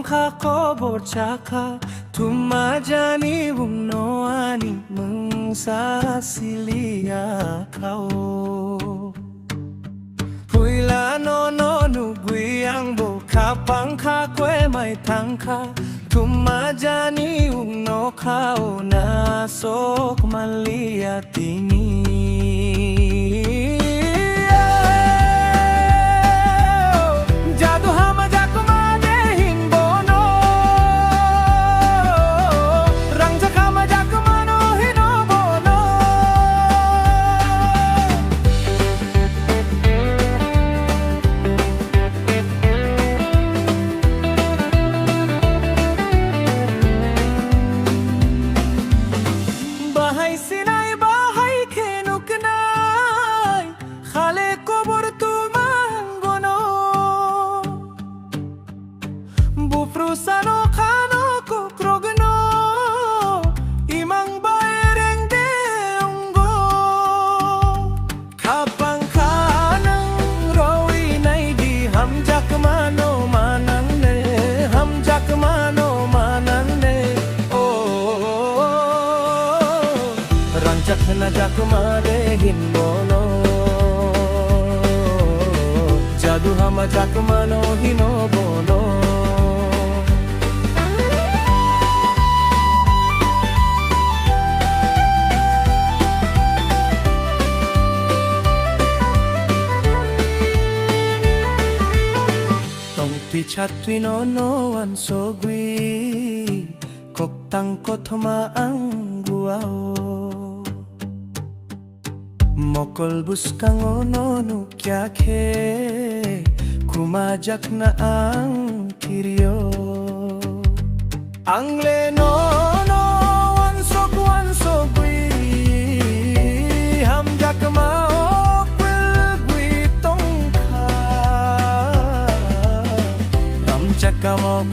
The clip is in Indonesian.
kapangka ko borchaka tumajani bumnoani mensasilia kau Huila no nuguyang bo kapangka kwe may tangka tumajani umno kau nasok malia tingi Bufrusano kano ko krogno imang baereng deunggo kapang kanang rowi nay di hamjak mano mananne hamjak mano mananne oh rancak na jak mare hinbono jadu hama jak mano hinobono Pichatwi no an sogwi koktang kothoma ang guao mokol buskang ono nukya khe kumajak na ang kiryo ang leno no an sogwi hamjak ma Kamo